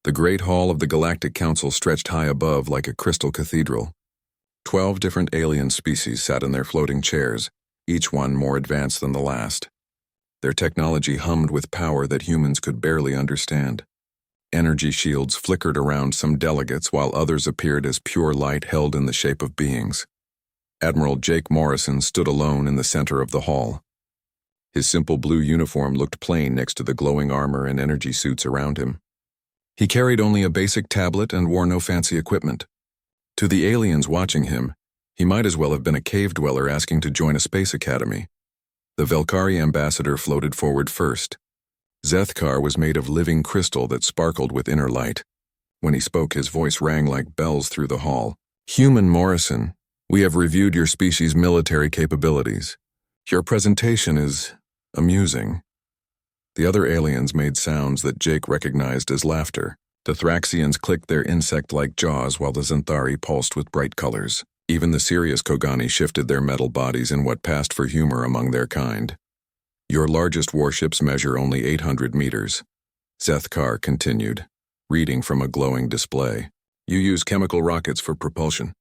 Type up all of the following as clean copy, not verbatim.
The great hall of the Galactic Council stretched high above like a crystal cathedral. 12 different alien species sat in their floating chairs, each one more advanced than the last. Their technology hummed with power that humans could barely understand. Energy shields flickered around some delegates while others appeared as pure light held in the shape of beings. Admiral Jake Morrison stood alone in the center of the hall. His simple blue uniform looked plain next to the glowing armor and energy suits around him. He carried only a basic tablet and wore no fancy equipment. To the aliens watching him, he might as well have been a cave dweller asking to join a space academy. The Velkari ambassador floated forward first. Zethkar was made of living crystal that sparkled with inner light. When he spoke, his voice rang like bells through the hall. "Human Morrison, we have reviewed your species' military capabilities. Your presentation is amusing." The other aliens made sounds that Jake recognized as laughter. The Thraxians clicked their insect-like jaws while the Xanthari pulsed with bright colors. Even the serious Kogani shifted their metal bodies in what passed for humor among their kind. "Your largest warships measure only 800 meters. Zethkar continued, reading from a glowing display. "You use chemical rockets for propulsion."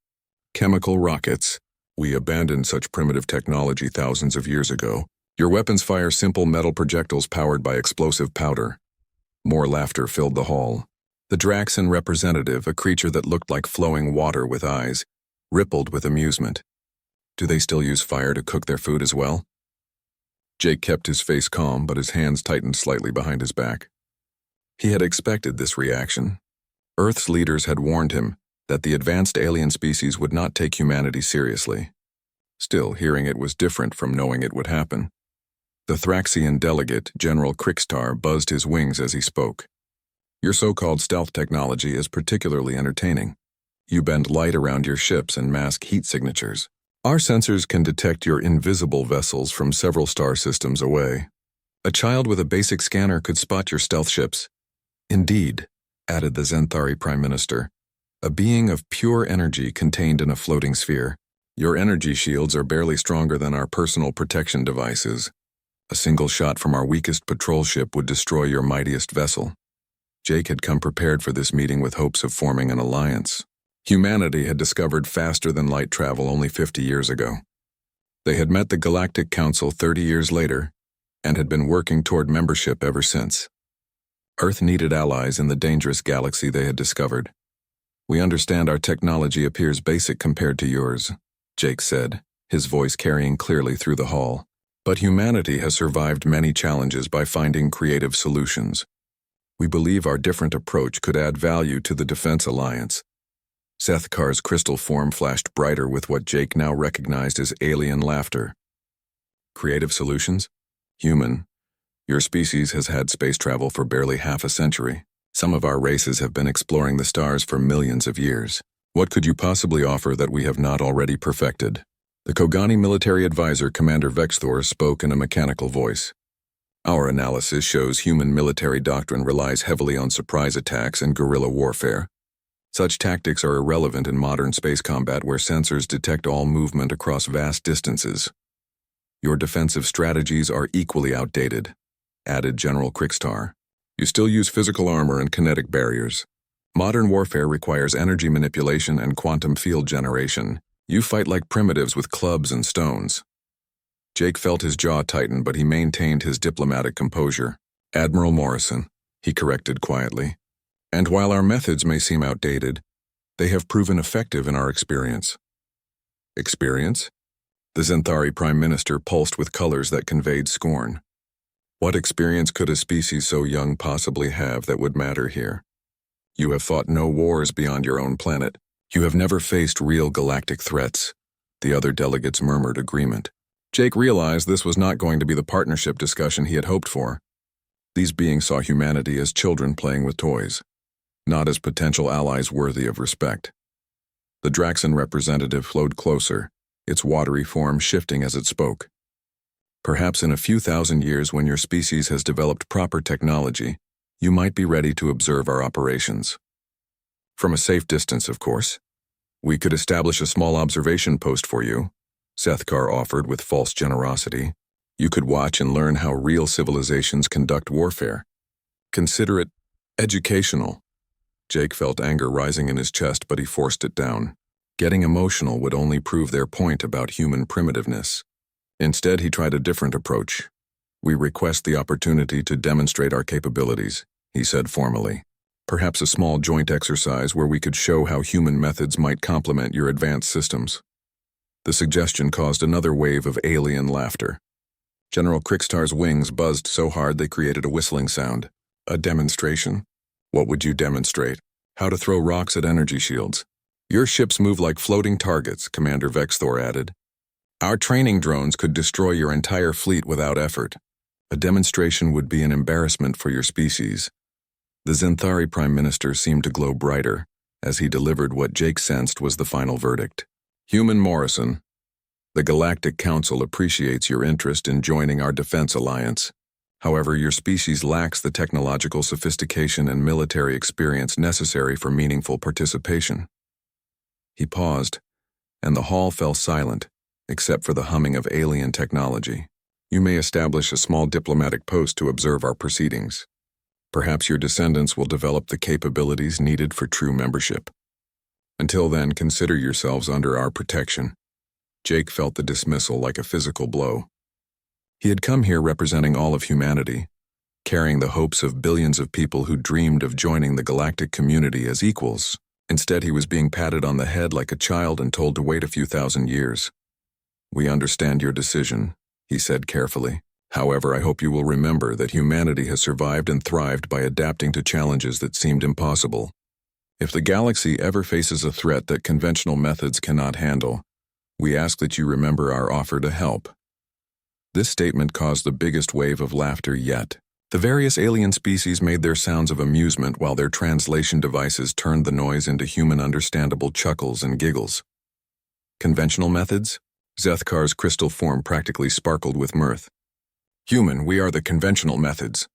"Chemical rockets? We abandoned such primitive technology thousands of years ago. Your weapons fire simple metal projectiles powered by explosive powder." More laughter filled the hall. The Draxan representative, a creature that looked like flowing water with eyes, rippled with amusement. "Do they still use fire to cook their food as well?" Jake kept his face calm, but his hands tightened slightly behind his back. He had expected this reaction. Earth's leaders had warned him that the advanced alien species would not take humanity seriously. Still, hearing it was different from knowing it would happen. The Thraxian delegate, General Krikstar, buzzed his wings as he spoke. "Your so-called stealth technology is particularly entertaining. You bend light around your ships and mask heat signatures. Our sensors can detect your invisible vessels from several star systems away. A child with a basic scanner could spot your stealth ships." "Indeed," added the Xanthari Prime Minister, "a being of pure energy contained in a floating sphere. Your energy shields are barely stronger than our personal protection devices. A single shot from our weakest patrol ship would destroy your mightiest vessel." Jake had come prepared for this meeting with hopes of forming an alliance. Humanity had discovered faster-than-light travel only 50 years ago. They had met the Galactic Council 30 years later and had been working toward membership ever since. Earth needed allies in the dangerous galaxy they had discovered. "We understand our technology appears basic compared to yours," Jake said, his voice carrying clearly through the hall. "But humanity has survived many challenges by finding creative solutions. We believe our different approach could add value to the Defense Alliance." Zethkar's crystal form flashed brighter with what Jake now recognized as alien laughter. "Creative solutions? Human, your species has had space travel for barely half a century. Some of our races have been exploring the stars for millions of years. What could you possibly offer that we have not already perfected?" The Kogani military advisor, Commander Vexthor, spoke in a mechanical voice. "Our analysis shows human military doctrine relies heavily on surprise attacks and guerrilla warfare. Such tactics are irrelevant in modern space combat where sensors detect all movement across vast distances. Your defensive strategies are equally outdated," added General Krikstar. "You still use physical armor and kinetic barriers. Modern warfare requires energy manipulation and quantum field generation. You fight like primitives with clubs and stones." Jake felt his jaw tighten, but he maintained his diplomatic composure. "Admiral Morrison," he corrected quietly. "And while our methods may seem outdated, they have proven effective in our experience." "Experience?" The Xanthari Prime Minister pulsed with colors that conveyed scorn. "What experience could a species so young possibly have that would matter here? You have fought no wars beyond your own planet. You have never faced real galactic threats." The other delegates murmured agreement. Jake realized this was not going to be the partnership discussion he had hoped for. These beings saw humanity as children playing with toys, not as potential allies worthy of respect. The Draxan representative flowed closer, its watery form shifting as it spoke. "Perhaps in a few thousand years, when your species has developed proper technology, you might be ready to observe our operations. From a safe distance, of course. We could establish a small observation post for you," Zethkar offered with false generosity. "You could watch and learn how real civilizations conduct warfare. Consider it educational." Jake felt anger rising in his chest, but he forced it down. Getting emotional would only prove their point about human primitiveness. Instead, he tried a different approach. "We request the opportunity to demonstrate our capabilities," he said formally. "Perhaps a small joint exercise where we could show how human methods might complement your advanced systems." The suggestion caused another wave of alien laughter. General Krickstar's wings buzzed so hard they created a whistling sound. "A demonstration? What would you demonstrate? How to throw rocks at energy shields. Your ships move like floating targets," Commander Vexthor added. "Our training drones could destroy your entire fleet without effort. A demonstration would be an embarrassment for your species." The Zenthari Prime Minister seemed to glow brighter as he delivered what Jake sensed was the final verdict. "Human Morrison, the Galactic Council appreciates your interest in joining our defense alliance. However, your species lacks the technological sophistication and military experience necessary for meaningful participation." He paused, and the hall fell silent, except for the humming of alien technology. "You may establish a small diplomatic post to observe our proceedings. Perhaps your descendants will develop the capabilities needed for true membership. Until then, consider yourselves under our protection." Jake felt the dismissal like a physical blow. He had come here representing all of humanity, carrying the hopes of billions of people who dreamed of joining the galactic community as equals. Instead, he was being patted on the head like a child and told to wait a few thousand years. "We understand your decision," he said carefully. "However, I hope you will remember that humanity has survived and thrived by adapting to challenges that seemed impossible. If the galaxy ever faces a threat that conventional methods cannot handle, we ask that you remember our offer to help." This statement caused the biggest wave of laughter yet. The various alien species made their sounds of amusement while their translation devices turned the noise into human-understandable chuckles and giggles. "Conventional methods?" Zethkar's crystal form practically sparkled with mirth. "Human, we are the conventional methods.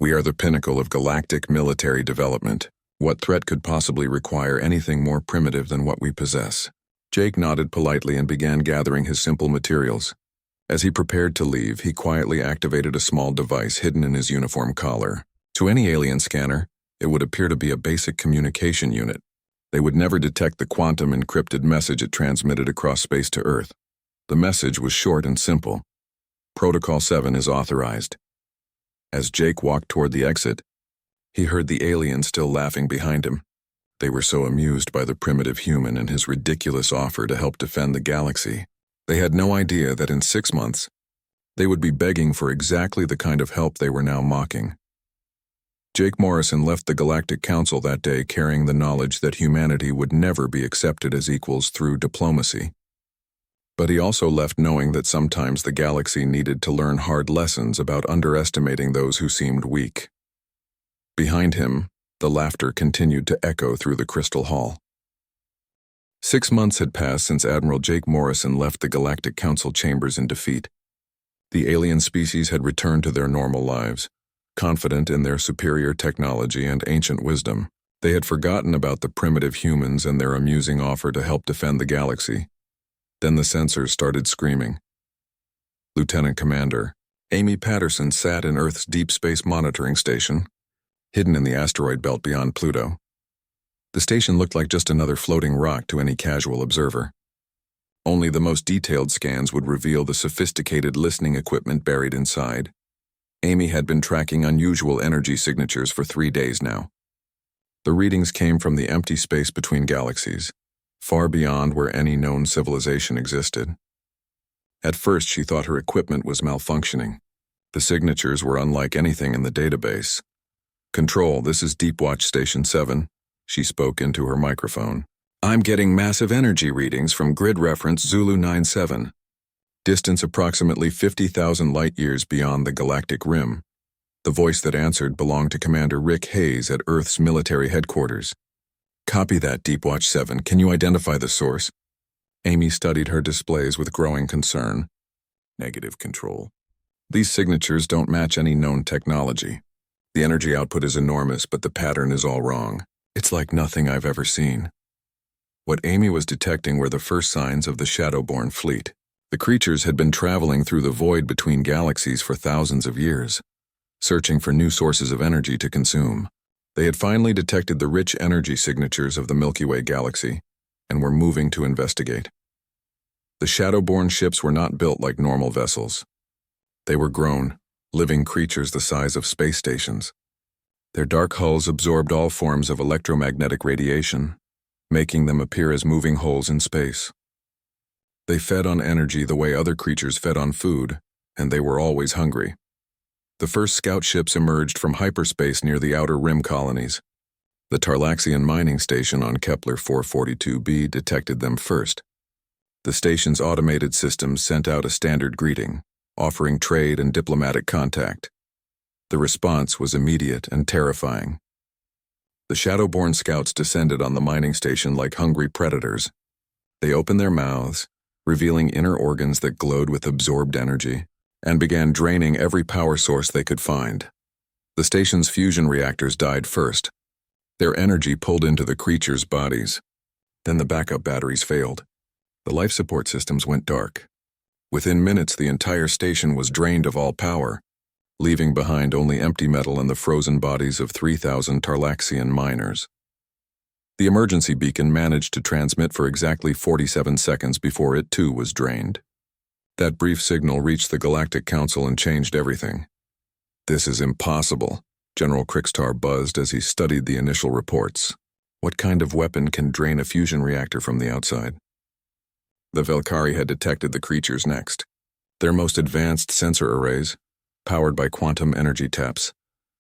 We are the pinnacle of galactic military development. What threat could possibly require anything more primitive than what we possess?" Jake nodded politely and began gathering his simple materials. As he prepared to leave, he quietly activated a small device hidden in his uniform collar. To any alien scanner, it would appear to be a basic communication unit. They would never detect the quantum encrypted message it transmitted across space to Earth. The message was short and simple. "Protocol 7 is authorized." As Jake walked toward the exit, he heard the alien still laughing behind him. They were so amused by the primitive human and his ridiculous offer to help defend the galaxy. They had no idea that in 6 months, they would be begging for exactly the kind of help they were now mocking. Jake Morrison left the Galactic Council that day carrying the knowledge that humanity would never be accepted as equals through diplomacy. But he also left knowing that sometimes the galaxy needed to learn hard lessons about underestimating those who seemed weak. Behind him, the laughter continued to echo through the Crystal Hall. 6 months had passed since Admiral Jake Morrison left the Galactic Council chambers in defeat. The alien species had returned to their normal lives, confident in their superior technology and ancient wisdom. They had forgotten about the primitive humans and their amusing offer to help defend the galaxy. Then the sensors started screaming. Lieutenant Commander Amy Patterson sat in Earth's deep space monitoring station, hidden in the asteroid belt beyond Pluto. The station looked like just another floating rock to any casual observer. Only the most detailed scans would reveal the sophisticated listening equipment buried inside. Amy had been tracking unusual energy signatures for 3 days now. The readings came from the empty space between galaxies, far beyond where any known civilization existed. At first, she thought her equipment was malfunctioning. The signatures were unlike anything in the database. "Control, this is Deepwatch Station 7. She spoke into her microphone. "I'm getting massive energy readings from grid reference Zulu 97. Distance approximately 50,000 light-years beyond the galactic rim." The voice that answered belonged to Commander Rick Hayes at Earth's military headquarters. "Copy that, Deepwatch 7. Can you identify the source?" Amy studied her displays with growing concern. "Negative, Control. These signatures don't match any known technology. The energy output is enormous, but the pattern is all wrong. It's like nothing I've ever seen." What Amy was detecting were the first signs of the Shadowborn fleet. The creatures had been traveling through the void between galaxies for thousands of years, searching for new sources of energy to consume. They had finally detected the rich energy signatures of the Milky Way galaxy and were moving to investigate. The Shadowborn ships were not built like normal vessels. They were grown, living creatures the size of space stations. Their dark hulls absorbed all forms of electromagnetic radiation, making them appear as moving holes in space. They fed on energy the way other creatures fed on food, and they were always hungry. The first scout ships emerged from hyperspace near the outer rim colonies. The Tarlaxian mining station on Kepler 442b detected them first. The station's automated systems sent out a standard greeting, offering trade and diplomatic contact. The response was immediate and terrifying. The Shadowborn scouts descended on the mining station like hungry predators. They opened their mouths, revealing inner organs that glowed with absorbed energy, and began draining every power source they could find. The station's fusion reactors died first. Their energy pulled into the creatures' bodies. Then the backup batteries failed. The life support systems went dark. Within minutes, the entire station was drained of all power, leaving behind only empty metal and the frozen bodies of 3,000 Tarlaxian miners. The emergency beacon managed to transmit for exactly 47 seconds before it too was drained. That brief signal reached the Galactic Council and changed everything. "This is impossible," General Krikstar buzzed as he studied the initial reports. "What kind of weapon can drain a fusion reactor from the outside?" The Velkari had detected the creatures next. Their most advanced sensor arrays, powered by quantum energy taps,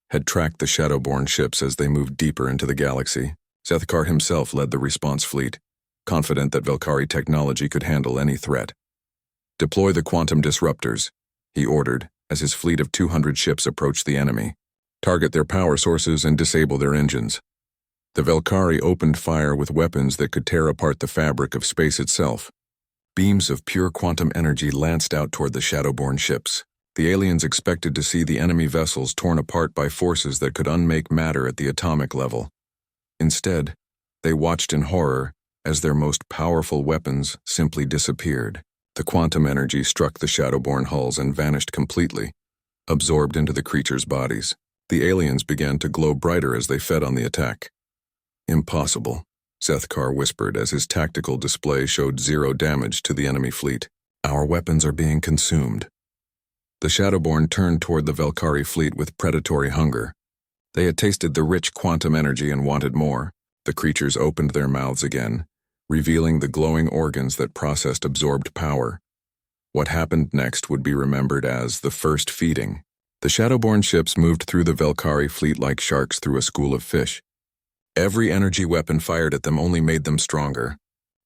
had tracked the Shadowborn ships as they moved deeper into the galaxy. Zethkar himself led the response fleet, confident that Velkari technology could handle any threat. "Deploy the quantum disruptors," he ordered as his fleet of 200 ships approached the enemy. "Target their power sources and disable their engines." The Velkari opened fire with weapons that could tear apart the fabric of space itself. Beams of pure quantum energy lanced out toward the Shadowborn ships. The aliens expected to see the enemy vessels torn apart by forces that could unmake matter at the atomic level. Instead, they watched in horror as their most powerful weapons simply disappeared. The quantum energy struck the Shadowborn hulls and vanished completely, absorbed into the creatures' bodies. The aliens began to glow brighter as they fed on the attack. "Impossible," Zethkar whispered as his tactical display showed 0 damage to the enemy fleet. "Our weapons are being consumed." The Shadowborn turned toward the Velkari fleet with predatory hunger. They had tasted the rich quantum energy and wanted more. The creatures opened their mouths again, revealing the glowing organs that processed absorbed power. What happened next would be remembered as the first feeding. The Shadowborn ships moved through the Velkari fleet like sharks through a school of fish. Every energy weapon fired at them only made them stronger.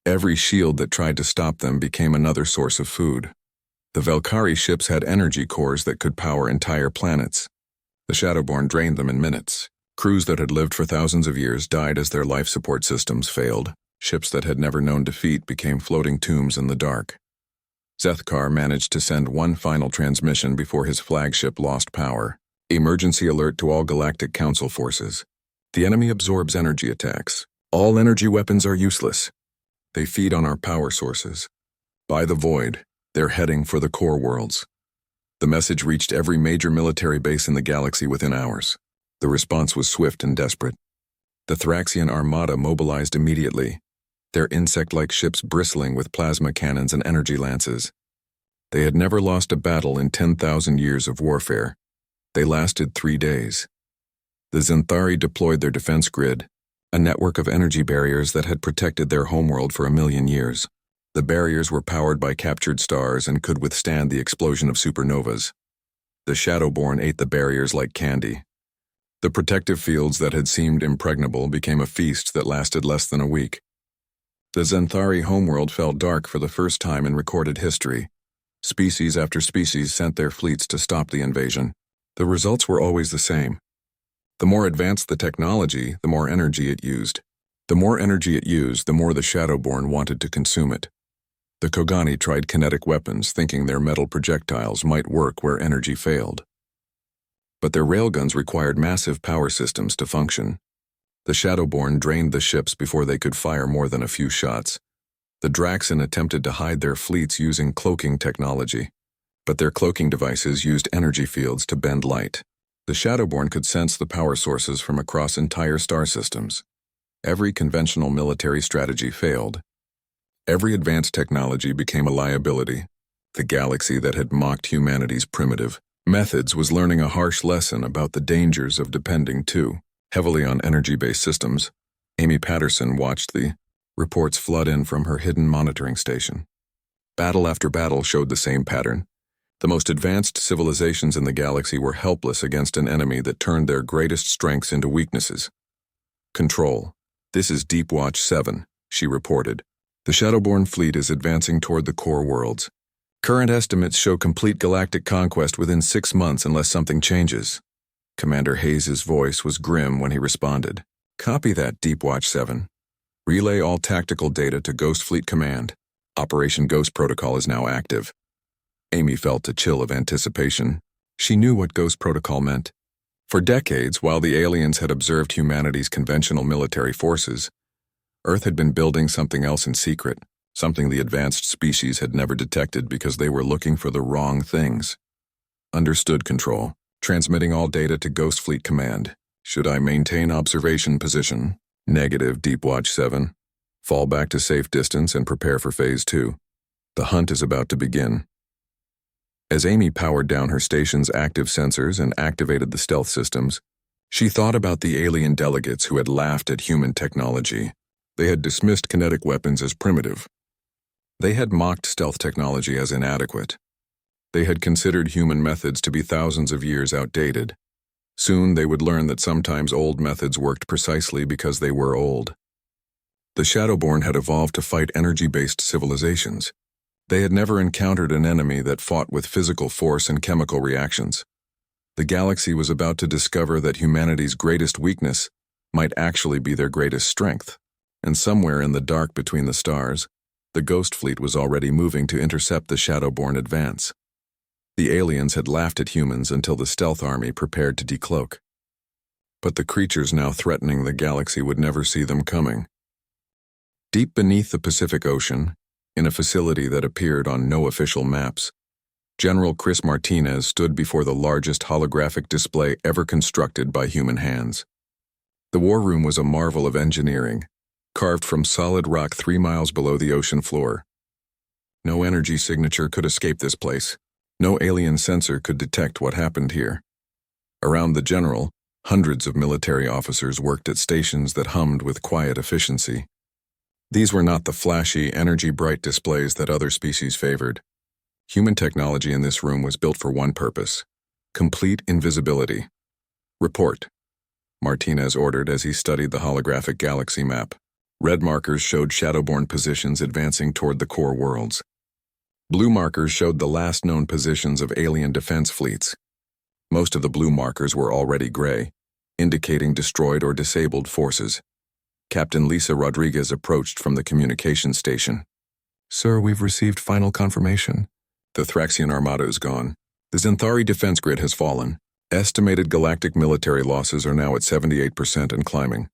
Every shield that tried to stop them became another source of food. The Velkari ships had energy cores that could power entire planets. The Shadowborn drained them in minutes. Crews that had lived for thousands of years died as their life support systems failed. Ships that had never known defeat became floating tombs in the dark. Zethkar managed to send one final transmission before his flagship lost power. "Emergency alert to all Galactic Council forces. The enemy absorbs energy attacks. All energy weapons are useless. They feed on our power sources. By the void, they're heading for the core worlds." The message reached every major military base in the galaxy within hours. The response was swift and desperate. The Thraxian armada mobilized immediately, their insect-like ships bristling with plasma cannons and energy lances. They had never lost a battle in 10,000 years of warfare. They lasted 3 days. The Zenthari deployed their defense grid, a network of energy barriers that had protected their homeworld for 1,000,000 years. The barriers were powered by captured stars and could withstand the explosion of supernovas. The Shadowborn ate the barriers like candy. The protective fields that had seemed impregnable became a feast that lasted less than a week. The Zenthari homeworld fell dark for the first time in recorded history. Species after species sent their fleets to stop the invasion. The results were always the same. The more advanced the technology, the more energy it used. The more energy it used, the more the Shadowborn wanted to consume it. The Kogani tried kinetic weapons, thinking their metal projectiles might work where energy failed. But their railguns required massive power systems to function. The Shadowborn drained the ships before they could fire more than a few shots. The Draxan attempted to hide their fleets using cloaking technology, but their cloaking devices used energy fields to bend light. The Shadowborn could sense the power sources from across entire star systems. Every conventional military strategy failed. Every advanced technology became a liability. The galaxy that had mocked humanity's primitive methods was learning a harsh lesson about the dangers of depending too heavily on energy-based systems. Amy Patterson watched the reports flood in from her hidden monitoring station. Battle after battle showed the same pattern. The most advanced civilizations in the galaxy were helpless against an enemy that turned their greatest strengths into weaknesses. Control. This is Deep Watch 7, she reported. The Shadowborn fleet is advancing toward the core worlds. Current estimates show complete galactic conquest within 6 months unless something changes. Commander Hayes' voice was grim when he responded. Copy that, Deep Watch 7. Relay all tactical data to Ghost Fleet Command. Operation Ghost Protocol is now active. Amy felt a chill of anticipation. She knew what Ghost Protocol meant. For decades, while the aliens had observed humanity's conventional military forces, Earth had been building something else in secret, something the advanced species had never detected because they were looking for the wrong things. Understood, Control. Transmitting all data to Ghost Fleet Command. Should I maintain observation position? Negative, Deep Watch 7. Fall back to safe distance and prepare for Phase 2. The hunt is about to begin. As Amy powered down her station's active sensors and activated the stealth systems, she thought about the alien delegates who had laughed at human technology. They had dismissed kinetic weapons as primitive. They had mocked stealth technology as inadequate. They had considered human methods to be thousands of years outdated. Soon they would learn that sometimes old methods worked precisely because they were old. The Shadowborn had evolved to fight energy-based civilizations. They had never encountered an enemy that fought with physical force and chemical reactions. The galaxy was about to discover that humanity's greatest weakness might actually be their greatest strength. And somewhere in the dark between the stars, the Ghost Fleet was already moving to intercept the Shadowborn advance. The aliens had laughed at humans until the stealth army prepared to decloak. But the creatures now threatening the galaxy would never see them coming. Deep beneath the Pacific Ocean, in a facility that appeared on no official maps, General Chris Martinez stood before the largest holographic display ever constructed by human hands. The war room was a marvel of engineering, carved from solid rock 3 miles below the ocean floor. No energy signature could escape this place. No alien sensor could detect what happened here. Around the general, hundreds of military officers worked at stations that hummed with quiet efficiency. These were not the flashy, energy-bright displays that other species favored. Human technology in this room was built for one purpose: complete invisibility. Report, Martinez ordered as he studied the holographic galaxy map. Red markers showed Shadowborn positions advancing toward the core worlds. Blue markers showed the last known positions of alien defense fleets. Most of the blue markers were already gray, indicating destroyed or disabled forces. Captain Lisa Rodriguez approached from the communications station. Sir, we've received final confirmation. The Thraxian Armada is gone. The Xanthari defense grid has fallen. Estimated galactic military losses are now at 78% and climbing.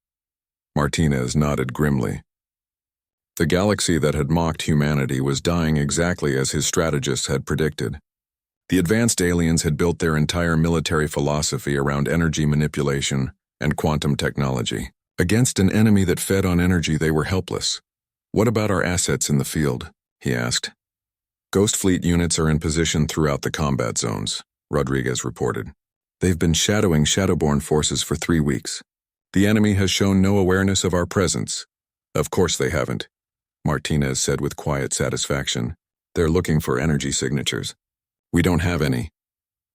Martinez nodded grimly. The galaxy that had mocked humanity was dying exactly as his strategists had predicted. The advanced aliens had built their entire military philosophy around energy manipulation and quantum technology. Against an enemy that fed on energy, they were helpless. What about our assets in the field? He asked. Ghost Fleet units are in position throughout the combat zones, Rodriguez reported. They've been shadowing Shadowborn forces for 3 weeks. The enemy has shown no awareness of our presence. Of course they haven't, Martinez said with quiet satisfaction. They're looking for energy signatures. We don't have any.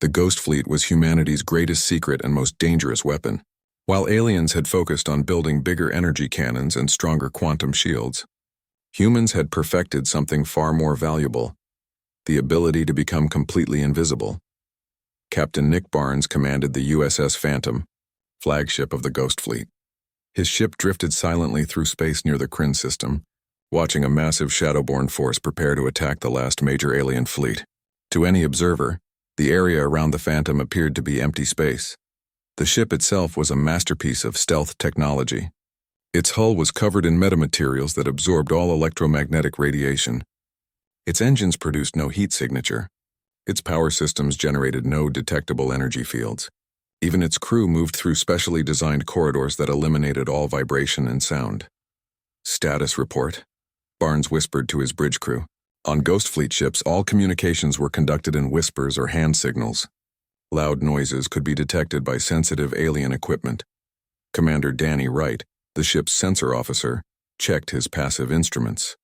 The Ghost Fleet was humanity's greatest secret and most dangerous weapon. While aliens had focused on building bigger energy cannons and stronger quantum shields, humans had perfected something far more valuable: the ability to become completely invisible. Captain Nick Barnes commanded the USS Phantom, flagship of the Ghost Fleet. His ship drifted silently through space near the Kryn system, watching a massive Shadowborn force prepare to attack the last major alien fleet. To any observer, the area around the Phantom appeared to be empty space. The ship itself was a masterpiece of stealth technology. Its hull was covered in metamaterials that absorbed all electromagnetic radiation. Its engines produced no heat signature. Its power systems generated no detectable energy fields. Even its crew moved through specially designed corridors that eliminated all vibration and sound. Status report, Barnes whispered to his bridge crew. On Ghost Fleet ships, all communications were conducted in whispers or hand signals. Loud noises could be detected by sensitive alien equipment. Commander Danny Wright, the ship's sensor officer, checked his passive instruments.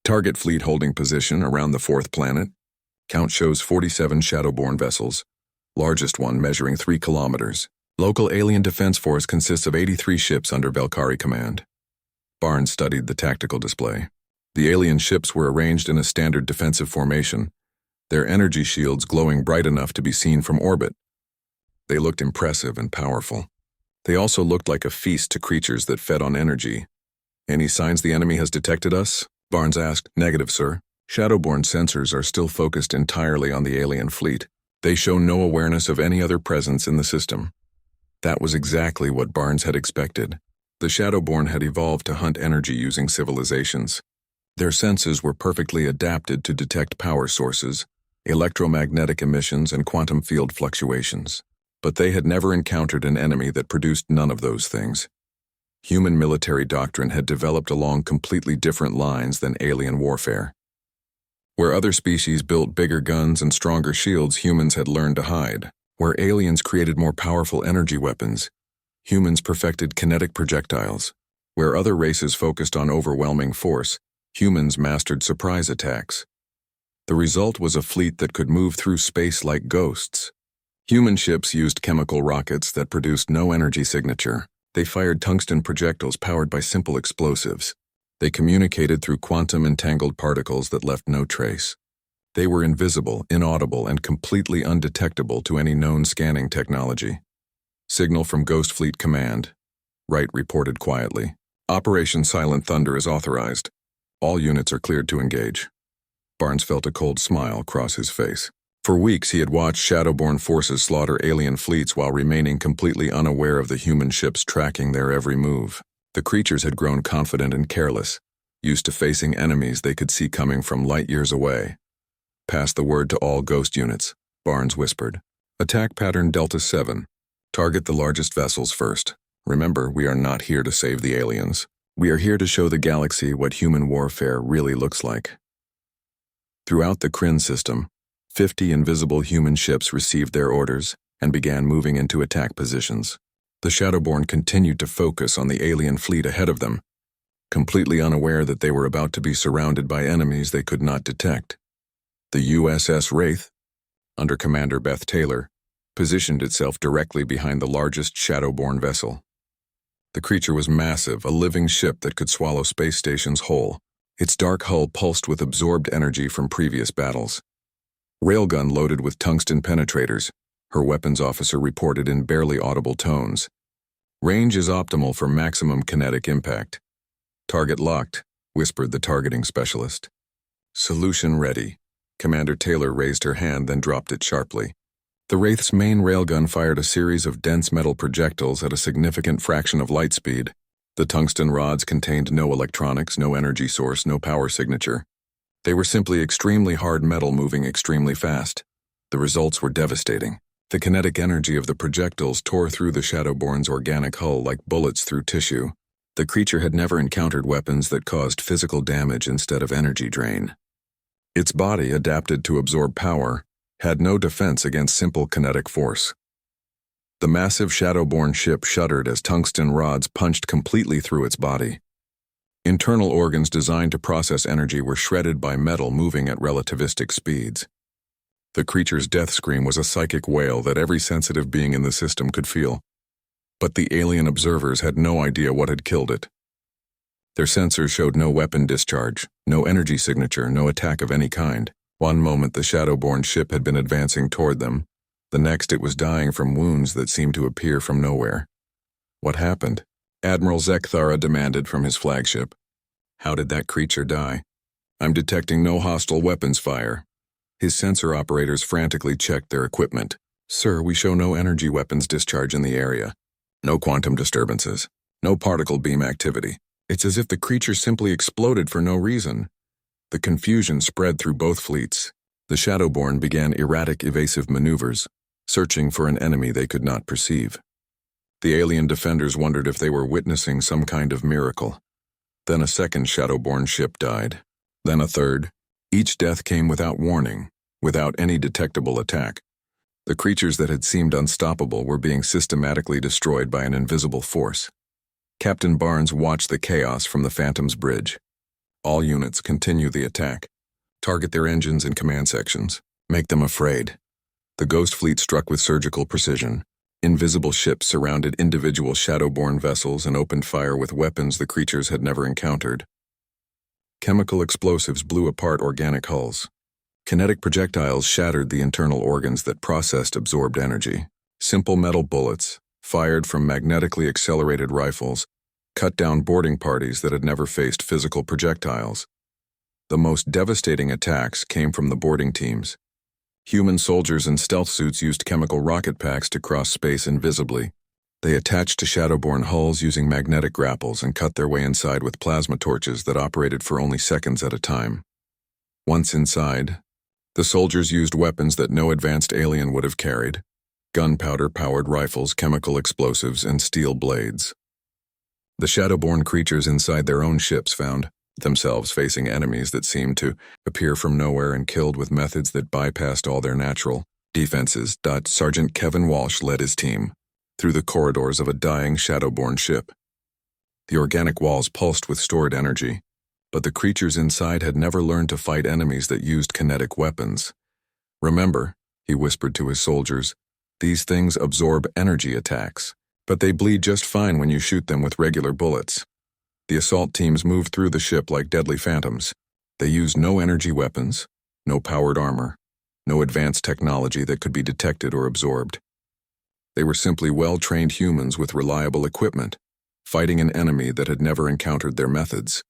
Target fleet holding position around the fourth planet. Count shows 47 Shadowborn vessels, largest one measuring 3 kilometers. Local alien defense force consists of 83 ships under Velkari command. Barnes studied the tactical display. The alien ships were arranged in a standard defensive formation, their energy shields glowing bright enough to be seen from orbit. They looked impressive and powerful. They also looked like a feast to creatures that fed on energy. Any signs the enemy has detected us? Barnes asked. Negative, sir. Shadowborn sensors are still focused entirely on the alien fleet. They show no awareness of any other presence in the system. That was exactly what Barnes had expected. The Shadowborn had evolved to hunt energy using civilizations. Their senses were perfectly adapted to detect power sources, electromagnetic emissions, and quantum field fluctuations. But they had never encountered an enemy that produced none of those things. Human military doctrine had developed along completely different lines than alien warfare. Where other species built bigger guns and stronger shields, humans had learned to hide. Where aliens created more powerful energy weapons, humans perfected kinetic projectiles. Where other races focused on overwhelming force, humans mastered surprise attacks. The result was a fleet that could move through space like ghosts. Human ships used chemical rockets that produced no energy signature. They fired tungsten projectiles powered by simple explosives. They communicated through quantum-entangled particles that left no trace. They were invisible, inaudible, and completely undetectable to any known scanning technology. Signal from Ghost Fleet Command. Wright reported quietly. Operation Silent Thunder is authorized. All units are cleared to engage. Barnes felt a cold smile cross his face. For weeks, he had watched Shadowborn forces slaughter alien fleets while remaining completely unaware of the human ships tracking their every move. The creatures had grown confident and careless, used to facing enemies they could see coming from light years away. Pass the word to all ghost units, Barnes whispered. Attack pattern Delta 7. Target the largest vessels first. Remember, we are not here to save the aliens. We are here to show the galaxy what human warfare really looks like. Throughout the Kryn system, 50 invisible human ships received their orders and began moving into attack positions. The Shadowborn continued to focus on the alien fleet ahead of them, completely unaware that they were about to be surrounded by enemies they could not detect. The USS Wraith, under Commander Beth Taylor, positioned itself directly behind the largest Shadowborn vessel. The creature was massive, a living ship that could swallow space stations whole. Its dark hull pulsed with absorbed energy from previous battles. Railgun loaded with tungsten penetrators, her weapons officer reported in barely audible tones. Range is optimal for maximum kinetic impact. Target locked, whispered the targeting specialist. Solution ready. Commander Taylor raised her hand, then dropped it sharply. The Wraith's main railgun fired a series of dense metal projectiles at a significant fraction of light speed. The tungsten rods contained no electronics, no energy source, no power signature. They were simply extremely hard metal moving extremely fast. The results were devastating. The kinetic energy of the projectiles tore through the Shadowborn's organic hull like bullets through tissue. The creature had never encountered weapons that caused physical damage instead of energy drain. Its body, adapted to absorb power, had no defense against simple kinetic force. The massive Shadowborn ship shuddered as tungsten rods punched completely through its body. Internal organs designed to process energy were shredded by metal moving at relativistic speeds. The creature's death scream was a psychic wail that every sensitive being in the system could feel. But the alien observers had no idea what had killed it. Their sensors showed no weapon discharge, no energy signature, no attack of any kind. One moment the Shadowborn ship had been advancing toward them. The next it was dying from wounds that seemed to appear from nowhere. What happened? Admiral Zekthara demanded from his flagship. How did that creature die? I'm detecting no hostile weapons fire. His sensor operators frantically checked their equipment. Sir, we show no energy weapons discharge in the area. No quantum disturbances. No particle beam activity. It's as if the creature simply exploded for no reason. The confusion spread through both fleets. The Shadowborn began erratic evasive maneuvers. searching for an enemy they could not perceive. The alien defenders wondered if they were witnessing some kind of miracle. Then a second Shadowborn ship died. Then a third. Each death came without warning, without any detectable attack. The creatures that had seemed unstoppable were being systematically destroyed by an invisible force. Captain Barnes watched the chaos from the Phantom's bridge. All units continue the attack. Target their engines and command sections. Make them afraid. The Ghost Fleet struck with surgical precision. Invisible ships surrounded individual Shadowborn vessels and opened fire with weapons the creatures had never encountered. Chemical explosives blew apart organic hulls. Kinetic projectiles shattered the internal organs that processed absorbed energy. Simple metal bullets, fired from magnetically accelerated rifles, cut down boarding parties that had never faced physical projectiles. The most devastating attacks came from the boarding teams. Human soldiers in stealth suits used chemical rocket packs to cross space invisibly. They attached to Shadowborn hulls using magnetic grapples and cut their way inside with plasma torches that operated for only seconds at a time. Once inside, the soldiers used weapons that no advanced alien would have carried: gunpowder-powered rifles, chemical explosives, and steel blades. The Shadowborn creatures inside their own ships found themselves facing enemies that seemed to appear from nowhere and killed with methods that bypassed all their natural defenses. Sergeant Kevin Walsh led his team through the corridors of a dying Shadowborn ship. The organic walls pulsed with stored energy, but the creatures inside had never learned to fight enemies that used kinetic weapons. "Remember," he whispered to his soldiers, "these things absorb energy attacks, but they bleed just fine when you shoot them with regular bullets." The assault teams moved through the ship like deadly phantoms. They used no energy weapons, no powered armor, no advanced technology that could be detected or absorbed. They were simply well-trained humans with reliable equipment, fighting an enemy that had never encountered their methods.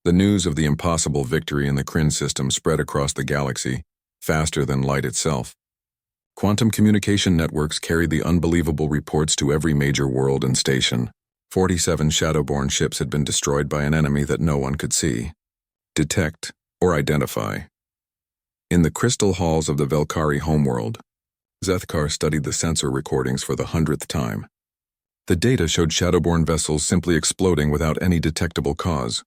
The news of the impossible victory in the Kryn system spread across the galaxy, faster than light itself. Quantum communication networks carried the unbelievable reports to every major world and station. 47 Shadowborn ships had been destroyed by an enemy that no one could see, detect, or identify. In the crystal halls of the Velkari homeworld, Zethkar studied the sensor recordings for the 100th time. The data showed Shadowborn vessels simply exploding without any detectable cause.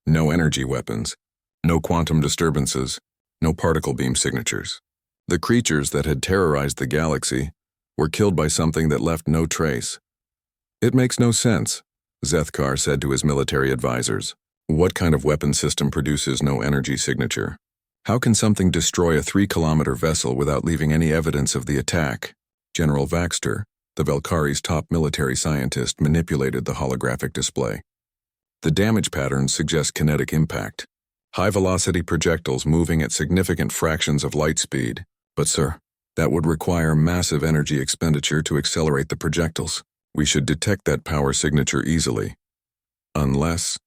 No energy weapons, no quantum disturbances, no particle beam signatures. The creatures that had terrorized the galaxy were killed by something that left no trace. "It makes no sense," Zethkar said to his military advisors. "What kind of weapon system produces no energy signature? How can something destroy a 3-kilometer vessel without leaving any evidence of the attack?" General Vaxter, the Velkari's top military scientist, manipulated the holographic display. "The damage patterns suggest kinetic impact. High-velocity projectiles moving at significant fractions of light speed. But sir, that would require massive energy expenditure to accelerate the projectiles. We should detect that power signature easily. Unless,"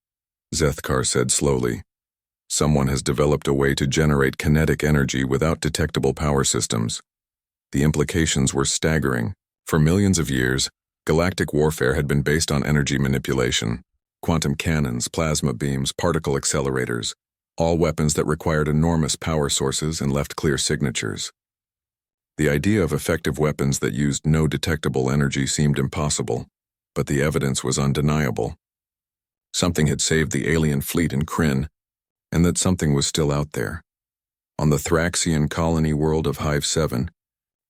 Zethkar said slowly, "someone has developed a way to generate kinetic energy without detectable power systems." The implications were staggering. For millions of years, galactic warfare had been based on energy manipulation. Quantum cannons, plasma beams, particle accelerators, all weapons that required enormous power sources and left clear signatures. The idea of effective weapons that used no detectable energy seemed impossible, but the evidence was undeniable. Something had saved the alien fleet in Kryn, and that something was still out there. On the Thraxian colony world of Hive 7,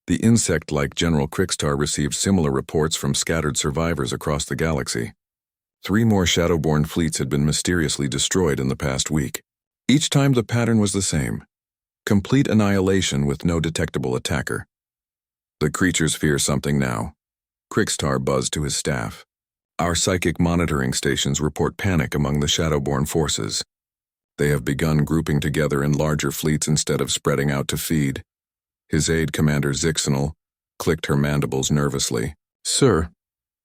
the insect-like General Krikstar received similar reports from scattered survivors across the galaxy. 3 more Shadowborn fleets had been mysteriously destroyed in the past week. Each time the pattern was the same: complete annihilation with no detectable attacker. "The creatures fear something now," Krikstar buzzed to his staff. "Our psychic monitoring stations report panic among the Shadowborn forces. They have begun grouping together in larger fleets instead of spreading out to feed." His aide, Commander Zixenal, clicked her mandibles nervously. "Sir,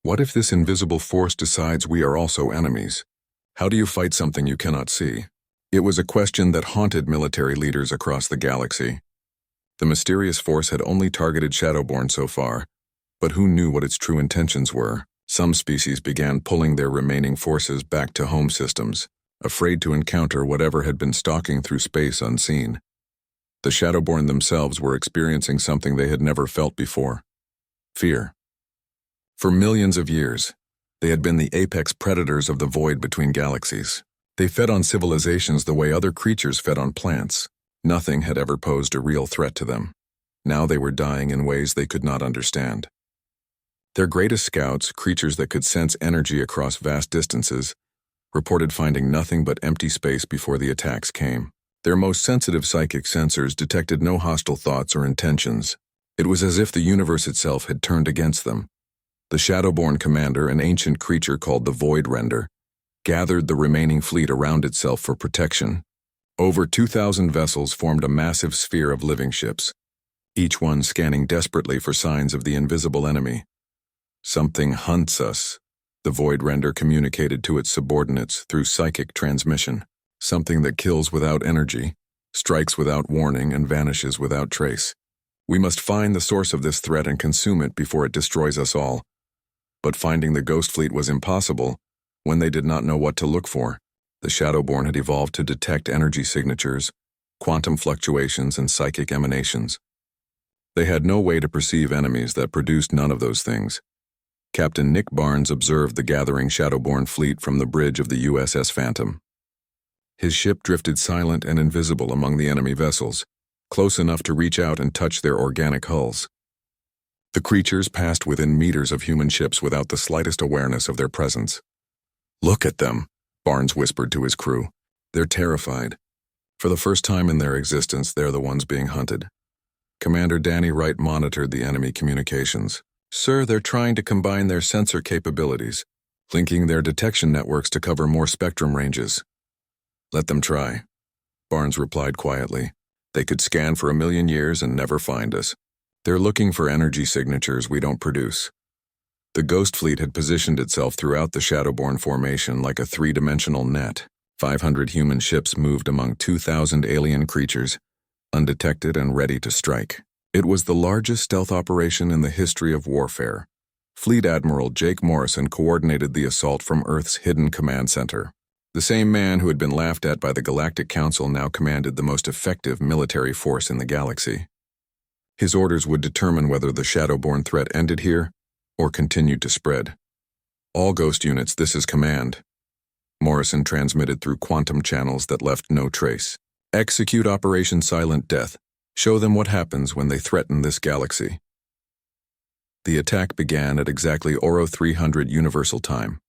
what if this invisible force decides we are also enemies? How do you fight something you cannot see?" It was a question that haunted military leaders across the galaxy. The mysterious force had only targeted Shadowborn so far, but who knew what its true intentions were? Some species began pulling their remaining forces back to home systems, afraid to encounter whatever had been stalking through space unseen. The Shadowborn themselves were experiencing something they had never felt before: fear. For millions of years, they had been the apex predators of the void between galaxies. They fed on civilizations the way other creatures fed on plants. Nothing had ever posed a real threat to them. Now they were dying in ways they could not understand. Their greatest scouts, creatures that could sense energy across vast distances, reported finding nothing but empty space before the attacks came. Their most sensitive psychic sensors detected no hostile thoughts or intentions. It was as if the universe itself had turned against them. The Shadowborn commander, an ancient creature called the Void Render, gathered the remaining fleet around itself for protection. Over 2,000 vessels formed a massive sphere of living ships, each one scanning desperately for signs of the invisible enemy. "Something hunts us," the Void Render communicated to its subordinates through psychic transmission. "Something that kills without energy, strikes without warning, and vanishes without trace. We must find the source of this threat and consume it before it destroys us all." But finding the Ghost Fleet was impossible when they did not know what to look for. The Shadowborn had evolved to detect energy signatures, quantum fluctuations, and psychic emanations. They had no way to perceive enemies that produced none of those things. Captain Nick Barnes observed the gathering Shadowborn fleet from the bridge of the USS Phantom. His ship drifted silent and invisible among the enemy vessels, close enough to reach out and touch their organic hulls. The creatures passed within meters of human ships without the slightest awareness of their presence. "Look at them," Barnes whispered to his crew. "They're terrified. For the first time in their existence, they're the ones being hunted." Commander Danny Wright monitored the enemy communications. "Sir, they're trying to combine their sensor capabilities, linking their detection networks to cover more spectrum ranges." "Let them try," Barnes replied quietly. "They could scan for 1,000,000 years and never find us. They're looking for energy signatures we don't produce." The Ghost Fleet had positioned itself throughout the Shadowborn formation like a three-dimensional net. 500 human ships moved among 2,000 alien creatures, undetected and ready to strike. It was the largest stealth operation in the history of warfare. Fleet Admiral Jake Morrison coordinated the assault from Earth's hidden command center. The same man who had been laughed at by the Galactic Council now commanded the most effective military force in the galaxy. His orders would determine whether the Shadowborn threat ended here or continued to spread. "All Ghost units, this is command," Morrison transmitted through quantum channels that left no trace. "Execute Operation Silent Death. Show them what happens when they threaten this galaxy." The attack began at exactly Oro 300 Universal Time.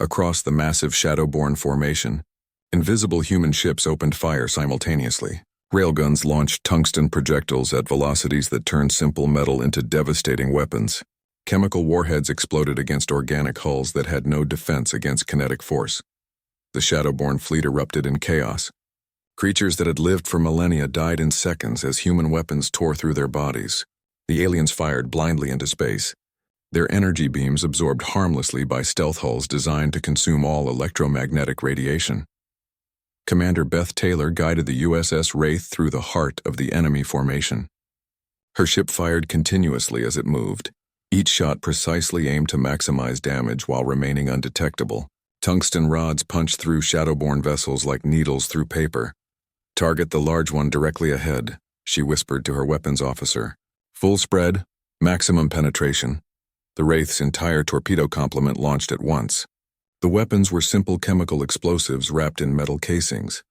Across the massive Shadowborn formation, invisible human ships opened fire simultaneously. Railguns launched tungsten projectiles at velocities that turned simple metal into devastating weapons. Chemical warheads exploded against organic hulls that had no defense against kinetic force. The Shadowborn fleet erupted in chaos. Creatures that had lived for millennia died in seconds as human weapons tore through their bodies. The aliens fired blindly into space, their energy beams absorbed harmlessly by stealth hulls designed to consume all electromagnetic radiation. Commander Beth Taylor guided the USS Wraith through the heart of the enemy formation. Her ship fired continuously as it moved, each shot precisely aimed to maximize damage while remaining undetectable. Tungsten rods punched through Shadowborn vessels like needles through paper. "Target the large one directly ahead," she whispered to her weapons officer. "Full spread, maximum penetration." The Wraith's entire torpedo complement launched at once. The weapons were simple chemical explosives wrapped in metal casings,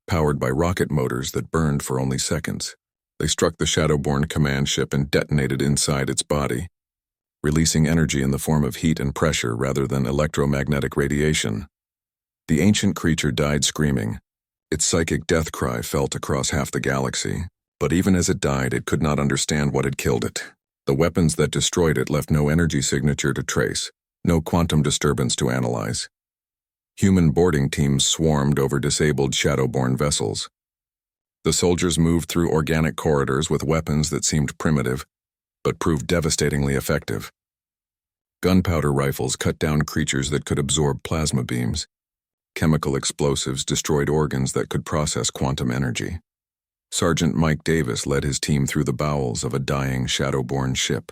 powered by rocket motors that burned for only seconds. They struck the Shadowborn command ship and detonated inside its body, releasing energy in the form of heat and pressure rather than electromagnetic radiation. The ancient creature died screaming. Its psychic death cry felt across half the galaxy, but even as it died, it could not understand what had killed it. The weapons that destroyed it left no energy signature to trace, no quantum disturbance to analyze. Human boarding teams swarmed over disabled Shadowborn vessels. The soldiers moved through organic corridors with weapons that seemed primitive, but proved devastatingly effective. Gunpowder rifles cut down creatures that could absorb plasma beams. Chemical explosives destroyed organs that could process quantum energy. Sergeant Mike Davis led his team through the bowels of a dying Shadowborn ship.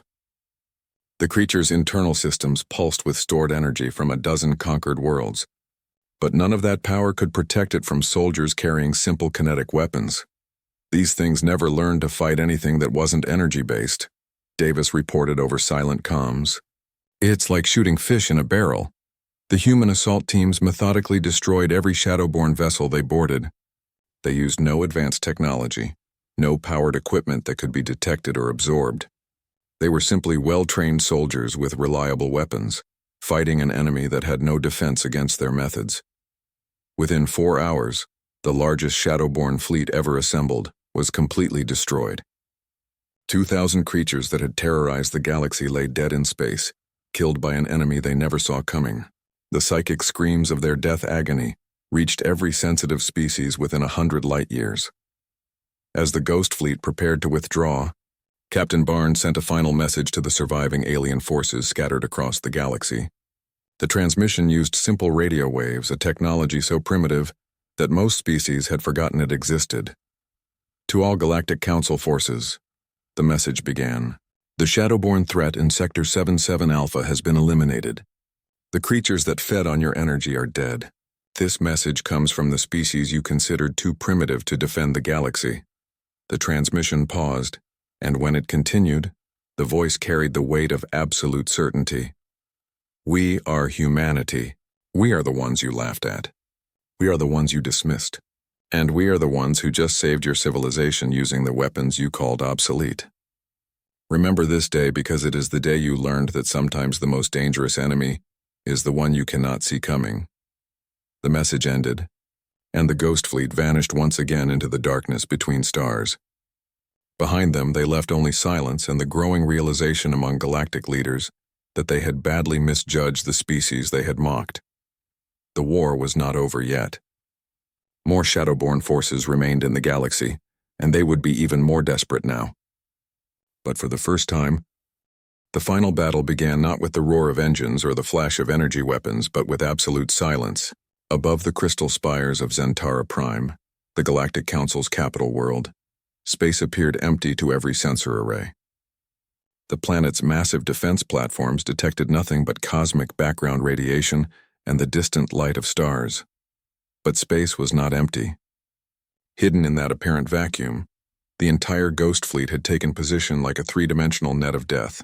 The creature's internal systems pulsed with stored energy from a dozen conquered worlds, but none of that power could protect it from soldiers carrying simple kinetic weapons. These things never learned to fight anything that wasn't energy-based, Davis reported over silent comms. It's like shooting fish in a barrel. The human assault teams methodically destroyed every Shadowborn vessel they boarded. They used no advanced technology, no powered equipment that could be detected or absorbed. They were simply well-trained soldiers with reliable weapons, fighting an enemy that had no defense against their methods. Within 4 hours, the largest Shadowborn fleet ever assembled was completely destroyed. 2,000 creatures that had terrorized the galaxy lay dead in space, killed by an enemy they never saw coming. The psychic screams of their death agony reached every sensitive species within 100 light-years. As the Ghost Fleet prepared to withdraw, Captain Barnes sent a final message to the surviving alien forces scattered across the galaxy. The transmission used simple radio waves, a technology so primitive that most species had forgotten it existed. To all Galactic Council forces, the message began. The Shadowborn threat in Sector 77 Alpha has been eliminated. The creatures that fed on your energy are dead. This message comes from the species you considered too primitive to defend the galaxy. The transmission paused, and when it continued, the voice carried the weight of absolute certainty. We are humanity. We are the ones you laughed at. We are the ones you dismissed. And we are the ones who just saved your civilization using the weapons you called obsolete. Remember this day because it is the day you learned that sometimes the most dangerous enemy is the one you cannot see coming. The message ended, and the Ghost Fleet vanished once again into the darkness between stars. Behind them, they left only silence and the growing realization among galactic leaders that they had badly misjudged the species they had mocked. The war was not over yet. More Shadowborn forces remained in the galaxy, and they would be even more desperate now. But for the first time, the final battle began not with the roar of engines or the flash of energy weapons, but with absolute silence. Above the crystal spires of Zentara Prime, the Galactic Council's capital world, space appeared empty to every sensor array. The planet's massive defense platforms detected nothing but cosmic background radiation and the distant light of stars. But space was not empty. Hidden in that apparent vacuum, the entire Ghost Fleet had taken position like a three-dimensional net of death.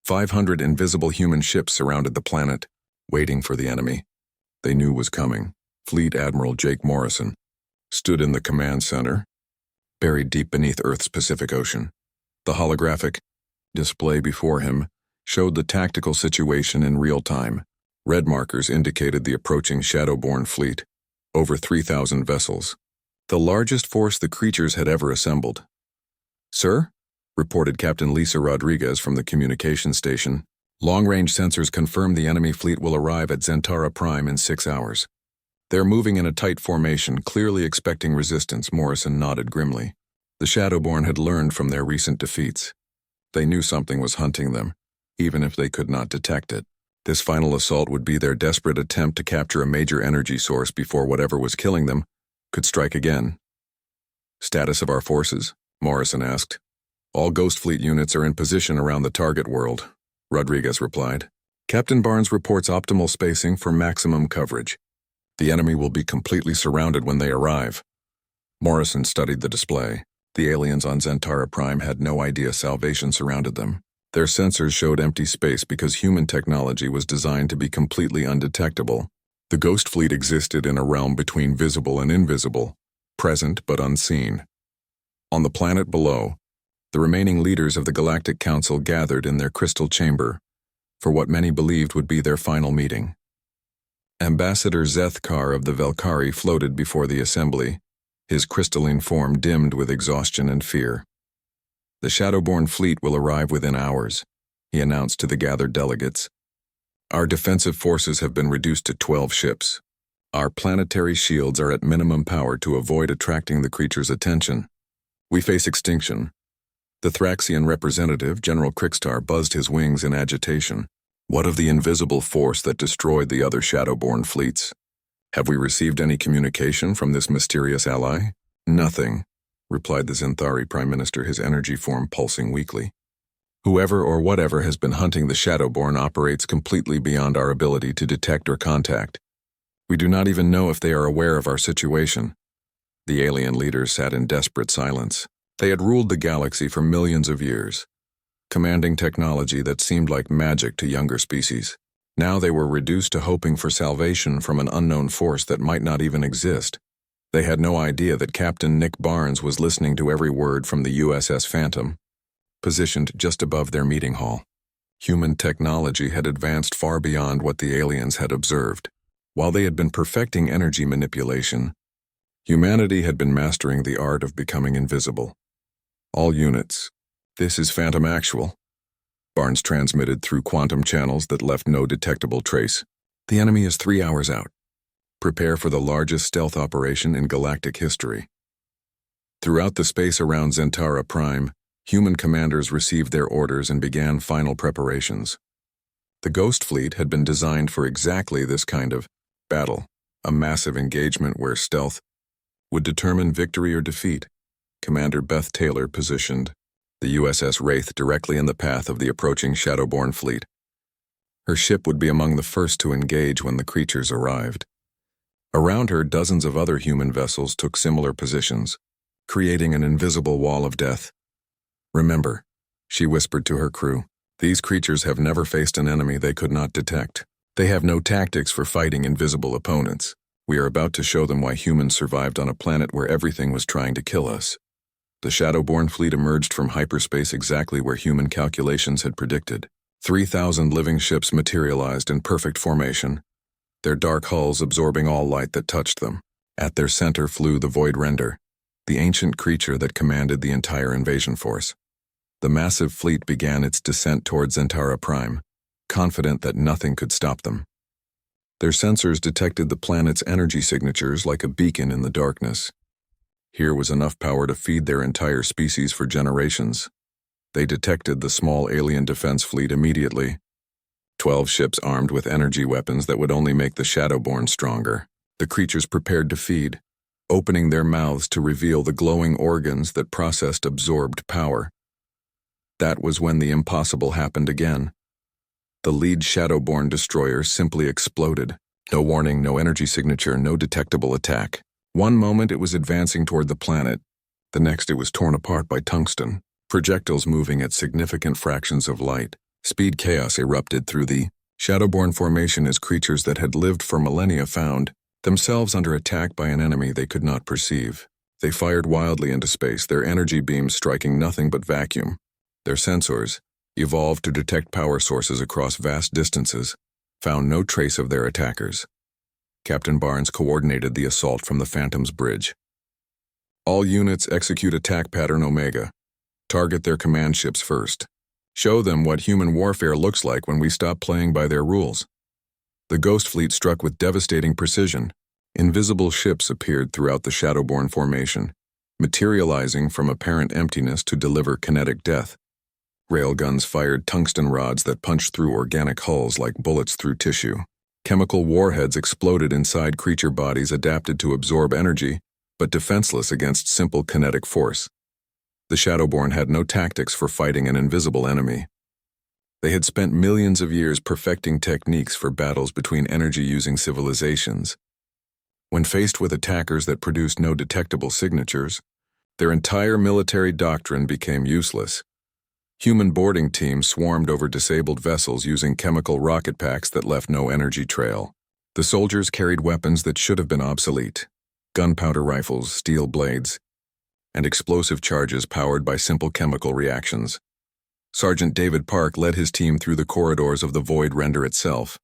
500 invisible human ships surrounded the planet, waiting for the enemy they knew was coming. Fleet Admiral Jake Morrison stood in the command center, buried deep beneath Earth's Pacific Ocean. The holographic display before him showed the tactical situation in real time. Red markers indicated the approaching Shadowborn fleet, over 3,000 vessels, the largest force the creatures had ever assembled. "Sir?" reported Captain Lisa Rodriguez from the communication station. "Long-range sensors confirm the enemy fleet will arrive at Zentara Prime in 6 hours. They're moving in a tight formation, clearly expecting resistance," Morrison nodded grimly. The Shadowborn had learned from their recent defeats. They knew something was hunting them, even if they could not detect it. This final assault would be their desperate attempt to capture a major energy source before whatever was killing them could strike again. "Status of our forces?" Morrison asked. "All Ghost Fleet units are in position around the target world," Rodriguez replied. "Captain Barnes reports optimal spacing for maximum coverage. The enemy will be completely surrounded when they arrive." Morrison studied the display. The aliens on Zentara Prime had no idea salvation surrounded them. Their sensors showed empty space because human technology was designed to be completely undetectable. The Ghost Fleet existed in a realm between visible and invisible, present but unseen. On the planet below, the remaining leaders of the Galactic Council gathered in their crystal chamber for what many believed would be their final meeting. Ambassador Zethkar of the Velkari floated before the assembly, his crystalline form dimmed with exhaustion and fear. "The Shadowborn fleet will arrive within hours," he announced to the gathered delegates. "Our defensive forces have been reduced to 12 ships. Our planetary shields are at minimum power to avoid attracting the creature's attention. We face extinction." The Thraxian representative, General Krikstar, buzzed his wings in agitation. "What of the invisible force that destroyed the other Shadowborn fleets? Have we received any communication from this mysterious ally?" "Nothing," replied the Zenthari Prime Minister, his energy form pulsing weakly. "Whoever or whatever has been hunting the Shadowborn operates completely beyond our ability to detect or contact. We do not even know if they are aware of our situation. The alien leaders sat in desperate silence. They had ruled the galaxy for millions of years, commanding technology that seemed like magic to younger species. Now they were reduced to hoping for salvation from an unknown force that might not even exist. They had no idea that Captain Nick Barnes was listening to every word from the USS Phantom, positioned just above their meeting hall. Human technology had advanced far beyond what the aliens had observed. While they had been perfecting energy manipulation, humanity had been mastering the art of becoming invisible. All units, this is Phantom Actual. Barnes transmitted through quantum channels that left no detectable trace. The enemy is 3 hours out. Prepare for the largest stealth operation in galactic history. Throughout the space around Zentara Prime, human commanders received their orders and began final preparations. The Ghost Fleet had been designed for exactly this kind of battle, a massive engagement where stealth would determine victory or defeat. Commander Beth Taylor positioned the USS Wraith directly in the path of the approaching Shadowborn fleet. Her ship would be among the first to engage when the creatures arrived. Around her, dozens of other human vessels took similar positions, creating an invisible wall of death. "Remember," she whispered to her crew, "these creatures have never faced an enemy they could not detect. They have no tactics for fighting invisible opponents. We are about to show them why humans survived on a planet where everything was trying to kill us." The Shadowborn fleet emerged from hyperspace exactly where human calculations had predicted. 3,000 living ships materialized in perfect formation, their dark hulls absorbing all light that touched them. At their center flew the Void Render, the ancient creature that commanded the entire invasion force. The massive fleet began its descent towards Zentara Prime, confident that nothing could stop them. Their sensors detected the planet's energy signatures like a beacon in the darkness. Here was enough power to feed their entire species for generations. They detected the small alien defense fleet immediately. 12 ships armed with energy weapons that would only make the Shadowborn stronger. The creatures prepared to feed, opening their mouths to reveal the glowing organs that processed absorbed power. That was when the impossible happened again. The lead Shadowborn destroyer simply exploded. No warning, no energy signature, no detectable attack. One moment it was advancing toward the planet, the next it was torn apart by tungsten, projectiles moving at significant fractions of light. Speed chaos erupted through the Shadowborn formation as creatures that had lived for millennia found themselves under attack by an enemy they could not perceive. They fired wildly into space, their energy beams striking nothing but vacuum. Their sensors, evolved to detect power sources across vast distances, found no trace of their attackers. Captain Barnes coordinated the assault from the Phantom's bridge. "All units execute attack pattern Omega. Target their command ships first. Show them what human warfare looks like when we stop playing by their rules." The Ghost Fleet struck with devastating precision. Invisible ships appeared throughout the Shadowborn formation, materializing from apparent emptiness to deliver kinetic death. Railguns fired tungsten rods that punched through organic hulls like bullets through tissue. Chemical warheads exploded inside creature bodies adapted to absorb energy, but defenseless against simple kinetic force. The Shadowborn had no tactics for fighting an invisible enemy. They had spent millions of years perfecting techniques for battles between energy-using civilizations. When faced with attackers that produced no detectable signatures, their entire military doctrine became useless. Human boarding teams swarmed over disabled vessels using chemical rocket packs that left no energy trail. The soldiers carried weapons that should have been obsolete: gunpowder rifles, steel blades, and explosive charges powered by simple chemical reactions. Sergeant David Park led his team through the corridors of the Void Render itself.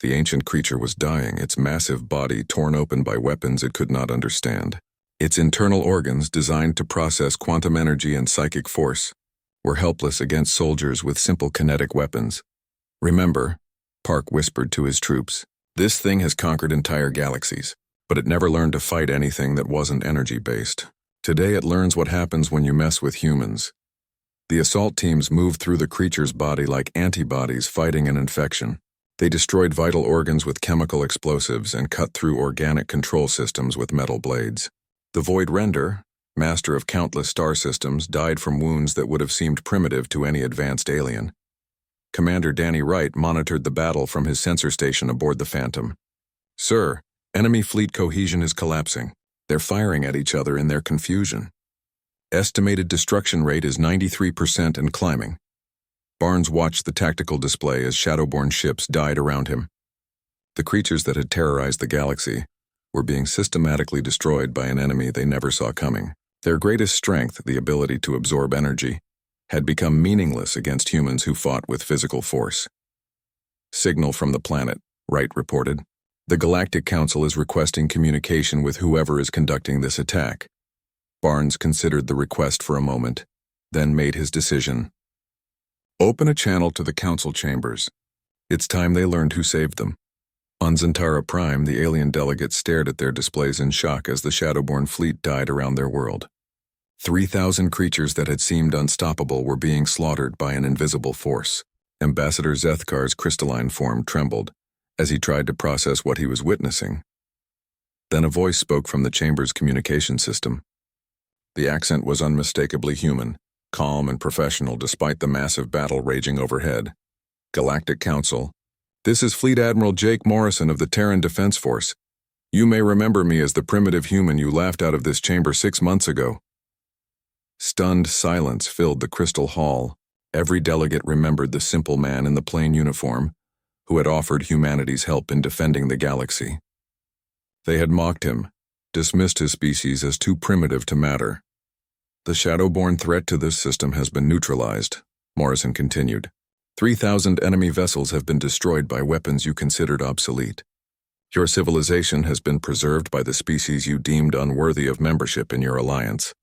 The ancient creature was dying, its massive body torn open by weapons it could not understand. Its internal organs, designed to process quantum energy and psychic force, were helpless against soldiers with simple kinetic weapons. "Remember," Park whispered to his troops, "this thing has conquered entire galaxies, but it never learned to fight anything that wasn't energy-based. Today it learns what happens when you mess with humans." The assault teams moved through the creature's body like antibodies fighting an infection. They destroyed vital organs with chemical explosives and cut through organic control systems with metal blades. The Void Render, master of countless star systems, died from wounds that would have seemed primitive to any advanced alien. Commander Danny Wright monitored the battle from his sensor station aboard the Phantom. "Sir, enemy fleet cohesion is collapsing. They're firing at each other in their confusion. Estimated destruction rate is 93% and climbing. Barnes watched the tactical display as shadowborn ships died around him. The creatures that had terrorized the galaxy were being systematically destroyed by an enemy they never saw coming. Their greatest strength, the ability to absorb energy, had become meaningless against humans who fought with physical force. Signal from the planet, Wright reported. The Galactic Council is requesting communication with whoever is conducting this attack. Barnes considered the request for a moment, then made his decision. Open a channel to the Council chambers. It's time they learned who saved them. On Zentara Prime, the alien delegates stared at their displays in shock as the Shadowborn fleet died around their world. 3,000 creatures that had seemed unstoppable were being slaughtered by an invisible force. Ambassador Zethkar's crystalline form trembled as he tried to process what he was witnessing. Then a voice spoke from the chamber's communication system. The accent was unmistakably human, calm and professional despite the massive battle raging overhead. Galactic Council. This is Fleet Admiral Jake Morrison of the Terran Defense Force. You may remember me as the primitive human you laughed out of this chamber 6 months ago. Stunned silence filled the crystal hall. Every delegate remembered the simple man in the plain uniform who had offered humanity's help in defending the galaxy. They had mocked him, dismissed his species as too primitive to matter. The Shadowborn threat to this system has been neutralized, Morrison continued. 3,000 enemy vessels have been destroyed by weapons you considered obsolete. Your civilization has been preserved by the species you deemed unworthy of membership in your alliance.